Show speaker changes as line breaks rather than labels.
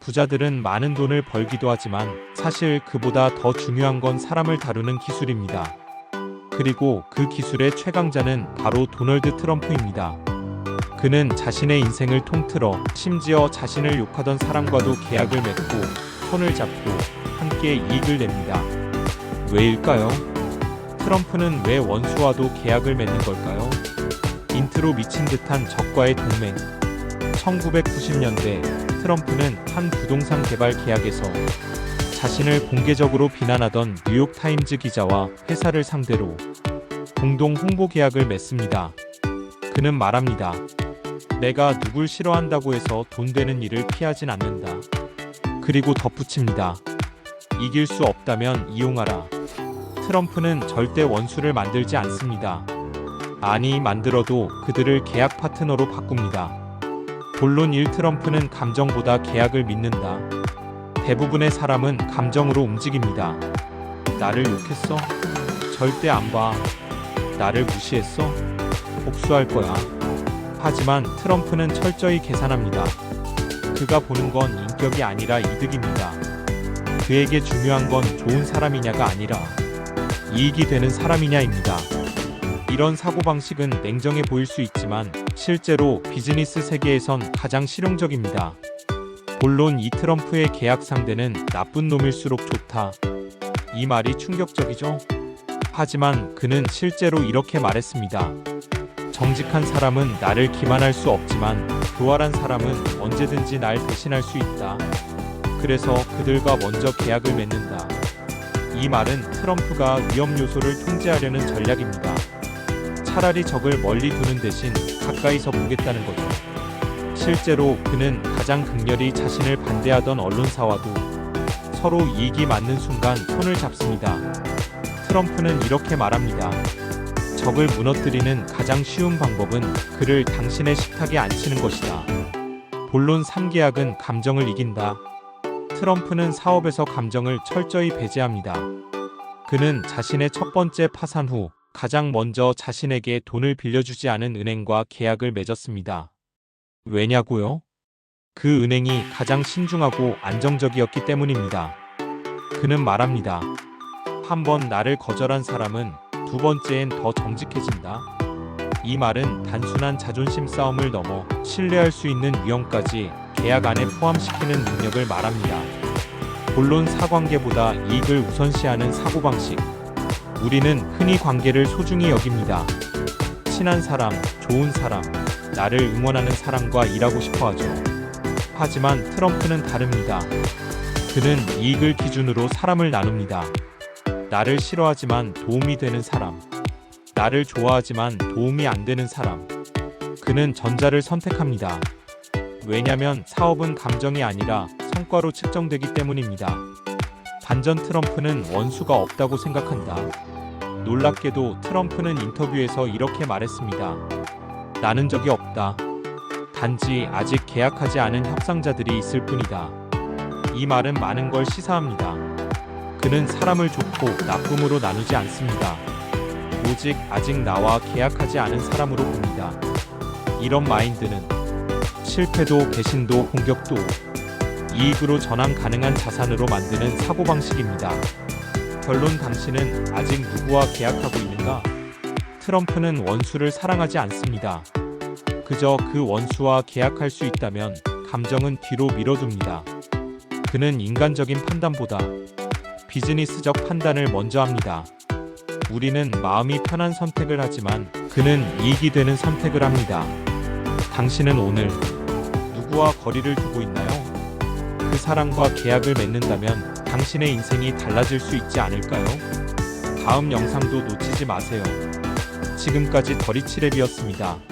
부자들은 많은 돈을 벌기도 하지만 사실 그보다 더 중요한 건 사람을 다루는 기술입니다. 그리고 그 기술의 최강자는 바로 도널드 트럼프입니다. 그는 자신의 인생을 통틀어 심지어 자신을 욕하던 사람과도 계약을 맺고 손을 잡고 함께 이익을 냅니다. 왜일까요? 트럼프는 왜 원수와도 계약을 맺는 걸까요? 인트로 미친 듯한 적과의 동맹. 1990년대 트럼프는 한 부동산 개발 계약에서 자신을 공개적으로 비난하던 뉴욕타임즈 기자와 회사를 상대로 공동 홍보 계약을 맺습니다. 그는 말합니다. 내가 누굴 싫어한다고 해서 돈 되는 일을 피하진 않는다. 그리고 덧붙입니다. 이길 수 없다면 이용하라. 트럼프는 절대 원수를 만들지 않습니다. 아니, 만들어도 그들을 계약 파트너로 바꿉니다. 본론 1. 트럼프는 감정보다 계약을 믿는다. 대부분의 사람은 감정으로 움직입니다. 나를 욕했어? 절대 안 봐. 나를 무시했어? 복수할 거야. 하지만 트럼프는 철저히 계산합니다. 그가 보는 건 인격이 아니라 이득입니다. 그에게 중요한 건 좋은 사람이냐가 아니라 이익이 되는 사람이냐입니다. 이런 사고방식은 냉정해 보일 수 있지만 실제로 비즈니스 세계에선 가장 실용적입니다. 본론 이 트럼프의 계약 상대는 나쁜 놈일수록 좋다. 이 말이 충격적이죠? 하지만 그는 실제로 이렇게 말했습니다. 정직한 사람은 나를 기만할 수 없지만 교활한 사람은 언제든지 날 대신할 수 있다. 그래서 그들과 먼저 계약을 맺는다. 이 말은 트럼프가 위험 요소를 통제하려는 전략입니다. 차라리 적을 멀리 두는 대신 가까이서 보겠다는 거죠. 실제로 그는 가장 극렬히 자신을 반대하던 언론사와도 서로 이익이 맞는 순간 손을 잡습니다. 트럼프는 이렇게 말합니다. 적을 무너뜨리는 가장 쉬운 방법은 그를 당신의 식탁에 앉히는 것이다. 본론 3계약은 감정을 이긴다. 트럼프는 사업에서 감정을 철저히 배제합니다. 그는 자신의 첫 번째 파산 후 가장 먼저 자신에게 돈을 빌려주지 않은 은행과 계약을 맺었습니다. 왜냐고요? 그 은행이 가장 신중하고 안정적이었기 때문입니다. 그는 말합니다. 한번 나를 거절한 사람은 두 번째엔 더 정직해진다. 이 말은 단순한 자존심 싸움을 넘어 신뢰할 수 있는 위험까지 계약 안에 포함시키는 능력을 말합니다. 본론 사관계보다 이익을 우선시하는 사고방식. 우리는 흔히 관계를 소중히 여깁니다. 친한 사람, 좋은 사람, 나를 응원하는 사람과 일하고 싶어 하죠. 하지만 트럼프는 다릅니다. 그는 이익을 기준으로 사람을 나눕니다. 나를 싫어하지만 도움이 되는 사람, 나를 좋아하지만 도움이 안 되는 사람. 그는 전자를 선택합니다. 왜냐면 사업은 감정이 아니라 성과로 측정되기 때문입니다. 반전 트럼프는 원수가 없다고 생각한다. 놀랍게도 트럼프는 인터뷰에서 이렇게 말했습니다. 나는 적이 없다. 단지 아직 계약하지 않은 협상자들이 있을 뿐이다. 이 말은 많은 걸 시사합니다. 그는 사람을 좋고 나쁨으로 나누지 않습니다. 오직 아직 나와 계약하지 않은 사람으로 봅니다. 이런 마인드는 실패도 배신도 공격도 이익으로 전환 가능한 자산으로 만드는 사고방식입니다. 결론, 당신은 아직 누구와 계약하고 있는가? 트럼프는 원수를 사랑하지 않습니다. 그저 그 원수와 계약할 수 있다면 감정은 뒤로 밀어둡니다. 그는 인간적인 판단보다 비즈니스적 판단을 먼저 합니다. 우리는 마음이 편한 선택을 하지만 그는 이익이 되는 선택을 합니다. 당신은 오늘 누구와 거리를 두고 있나요? 그 사람과 계약을 맺는다면 당신의 인생이 달라질 수 있지 않을까요? 다음 영상도 놓치지 마세요. 지금까지 더리치랩이었습니다.